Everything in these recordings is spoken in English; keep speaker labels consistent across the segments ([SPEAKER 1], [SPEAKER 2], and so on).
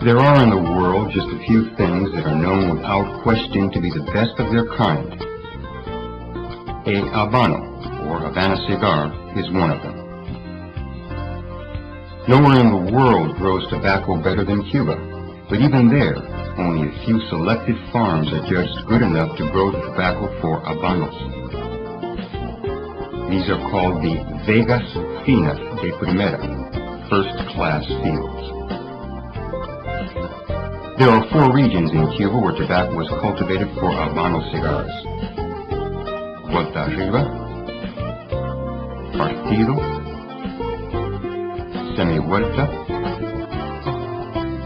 [SPEAKER 1] There are in the world just a few things that are known without question to be the best of their kind. A Habano, or Havana cigar, is one of them. Nowhere in the world grows tobacco better than Cuba, but even there, only a few selected farms are judged good enough to grow the tobacco for Habanos. These are called the Vegas Finas de Primera, first-class fields. There are 4 regions in Cuba where tobacco is cultivated for Habano cigars: Vuelta Arriba, Partido, Semi-Vuelta,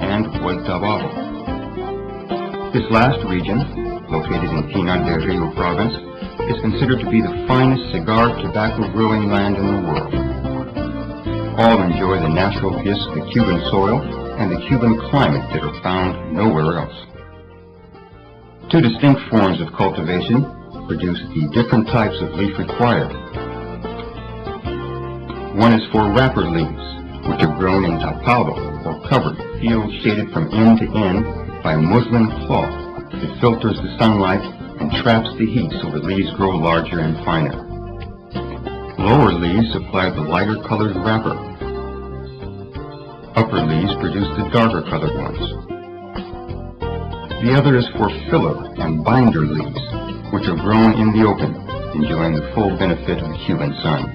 [SPEAKER 1] and Vuelta Abajo. This last region, located in Pinar del Rio province, is considered to be the finest cigar tobacco growing land in the world. All enjoy the natural gifts of the Cuban soil and the Cuban climate that are found nowhere else. 2 distinct forms of cultivation produce the different types of leaf required. One is for wrapper leaves, which are grown in tapado, or covered, fields shaded from end to end by muslin cloth that filters the sunlight and traps the heat so the leaves grow larger and finer. Lower leaves supply the lighter colored wrapper. Upper leaves produce the darker colored ones. The other is for filler and binder leaves, which are grown in the open, enjoying the full benefit of the Cuban sun.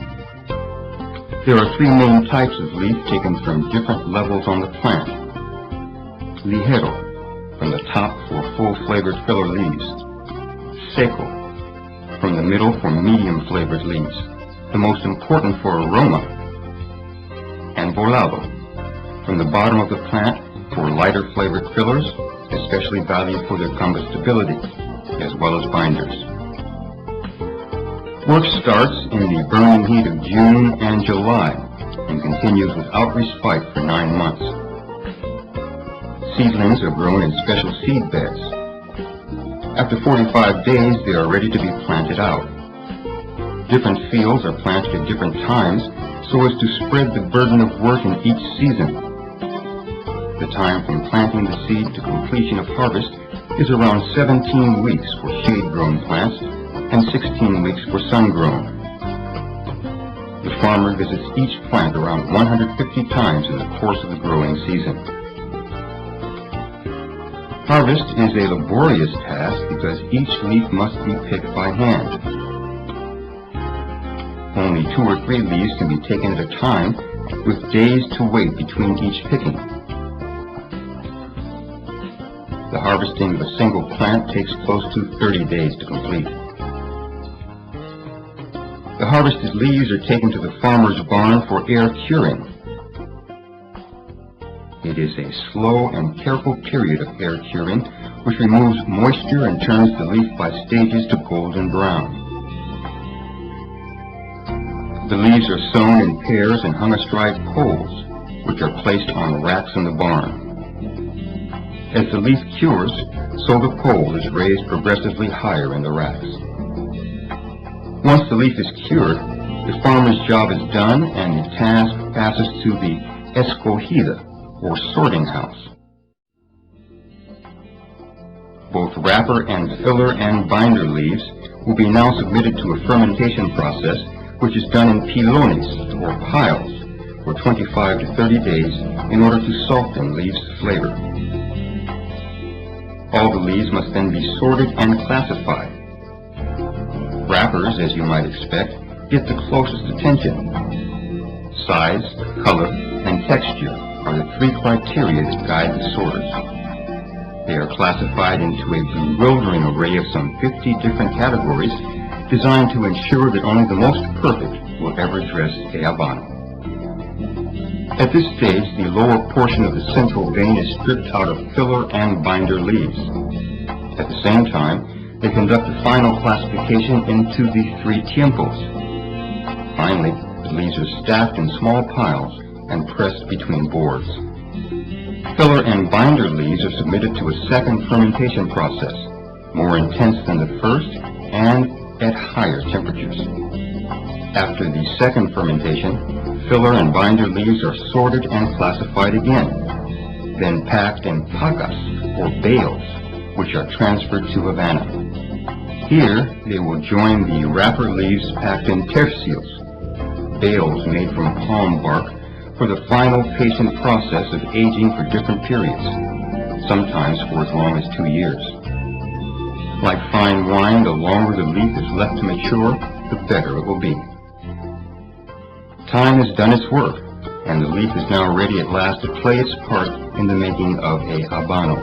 [SPEAKER 1] There are 3 main types of leaf taken from different levels on the plant. Ligero, from the top for full-flavored filler leaves. Seco, from the middle for medium-flavored leaves, the most important for aroma. And Volado, from the bottom of the plant for lighter-flavored fillers, especially valued for their combustibility, as well as binders. Work starts in the burning heat of June and July and continues without respite for 9 months. Seedlings are grown in special seed beds. After 45 days, they are ready to be planted out. Different fields are planted at different times so as to spread the burden of work in each season. The time from planting the seed to completion of harvest is around 17 weeks for shade-grown plants and 16 weeks for sun-grown. The farmer visits each plant around 150 times in the course of the growing season. Harvest is a laborious task because each leaf must be picked by hand. Only 2 or 3 leaves can be taken at a time, with days to wait between each picking. The harvesting of a single plant takes close to 30 days to complete. The harvested leaves are taken to the farmer's barn for air curing. It is a slow and careful period of air curing which removes moisture and turns the leaf by stages to golden brown. The leaves are sewn in pairs and hung astride poles, which are placed on racks in the barn. As the leaf cures, so the pole is raised progressively higher in the racks. Once the leaf is cured, the farmer's job is done and the task passes to the escogida, or sorting house. Both wrapper and filler and binder leaves will be now submitted to a fermentation process which is done in pilones, or piles, for 25 to 30 days in order to soften leaves' flavor. All the leaves must then be sorted and classified. Wrappers, as you might expect, get the closest attention. Size, color, and texture are the 3 criteria that guide the sorters. They are classified into a bewildering array of some 50 different categories designed to ensure that only the most perfect will ever dress a Habano. At this stage, the lower portion of the central vein is stripped out of filler and binder leaves. At the same time, they conduct the final classification into the 3 tiempos. Finally, the leaves are stacked in small piles and pressed between boards. Filler and binder leaves are submitted to a second fermentation process, more intense than the first and at higher temperatures. After the second fermentation, filler and binder leaves are sorted and classified again. then packed in pacas, or bales, which are transferred to Havana. Here, they will join the wrapper leaves packed in tercios, bales made from palm bark, for the final patient process of aging for different periods, sometimes for as long as 2 years. Like fine wine, the longer the leaf is left to mature, the better it will be. Time has done its work, and the leaf is now ready at last to play its part in the making of a habano.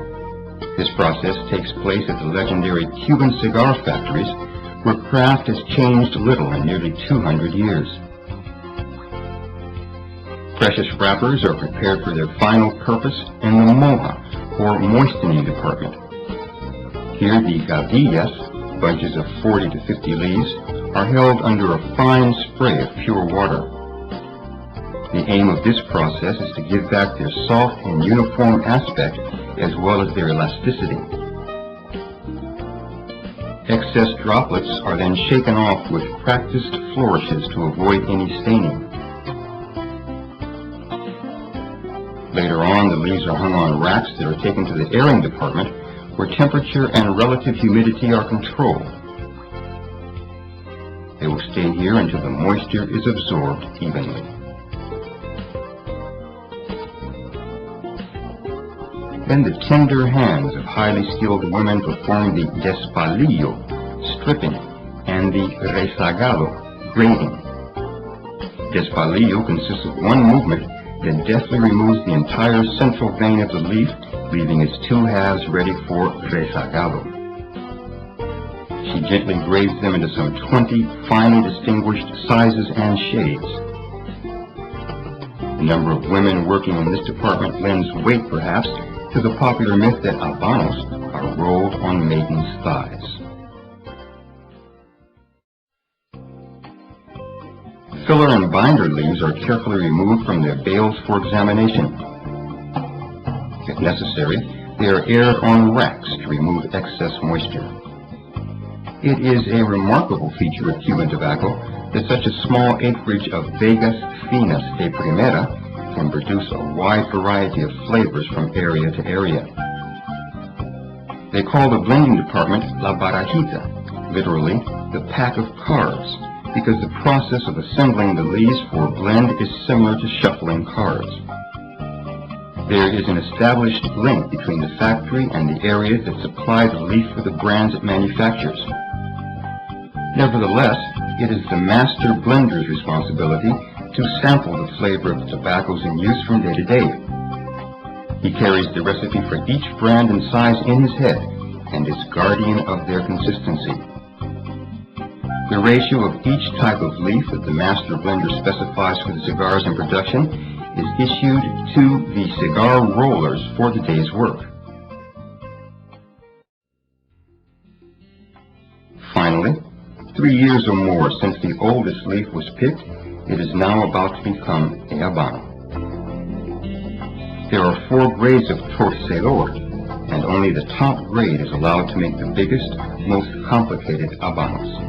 [SPEAKER 1] This process takes place at the legendary Cuban cigar factories, where craft has changed little in nearly 200 years. Precious wrappers are prepared for their final purpose in the moja, or moistening department. Here the gavillas, bunches of 40 to 50 leaves, are held under a fine spray of pure water. The aim of this process is to give back their soft and uniform aspect as well as their elasticity. Excess droplets are then shaken off with practiced flourishes to avoid any staining. Later on, the leaves are hung on racks that are taken to the airing department, where temperature and relative humidity are controlled. They will stay here until the moisture is absorbed evenly. Then the tender hands of highly skilled women perform the despalillo, stripping, and the rezagado, grating. Despalillo consists of one movement that deftly removes the entire central vein of the leaf, leaving its two halves ready for rezagado. She gently grades them into some 20 finely distinguished sizes and shades. The number of women working in this department lends weight, perhaps, to the popular myth that habanos are rolled on maidens' thighs. Filler and binder leaves are carefully removed from their bales for examination. If necessary, they are aired on racks to remove excess moisture. It is a remarkable feature of Cuban tobacco that such a small acreage of Vegas finas de primera can produce a wide variety of flavors from area to area. They call the blending department la barajita, literally the pack of cards, because the process of assembling the leaves for a blend is similar to shuffling cards. There is an established link between the factory and the areas that supply the leaf for the brands it manufactures. Nevertheless, it is the master blender's responsibility to sample the flavor of the tobaccos in use from day to day. He carries the recipe for each brand and size in his head and is guardian of their consistency. The ratio of each type of leaf that the master blender specifies for the cigars in production is issued to the cigar rollers for the day's work. Finally, 3 years or more since the oldest leaf was picked, it is now about to become a habano. There are 4 grades of torcedor, and only the top grade is allowed to make the biggest, most complicated habanos.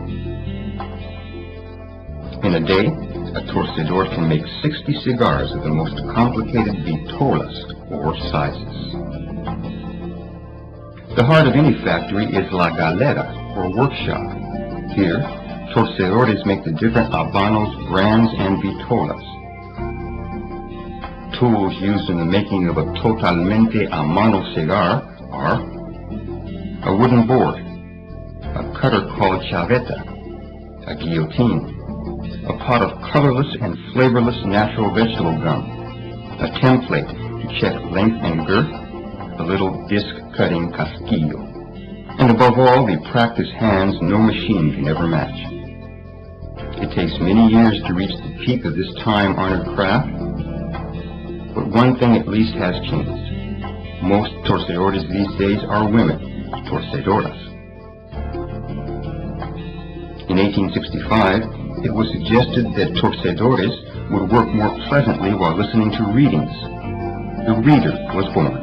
[SPEAKER 1] In a day, a torcedor can make 60 cigars of the most complicated vitolas, or sizes. The heart of any factory is la galera, or workshop. Here, torcedores make the different habanos, brands, and vitolas. Tools used in the making of a totalmente a mano cigar are a wooden board, a cutter called chaveta, a guillotine, a pot of colorless and flavorless natural vegetable gum, a template to check length and girth, a little disc-cutting casquillo, and above all, the practiced hands no machine can ever match. It takes many years to reach the peak of this time-honored craft, but one thing at least has changed. Most torcedores these days are women, torcedoras. In 1865, it was suggested that torcedores would work more pleasantly while listening to readings. The reader was born.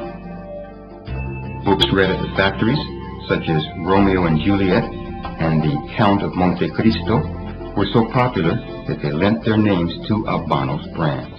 [SPEAKER 1] Books read at the factories, such as Romeo y Juliet and the Count of Monticristo, were so popular that they lent their names to habanos brands.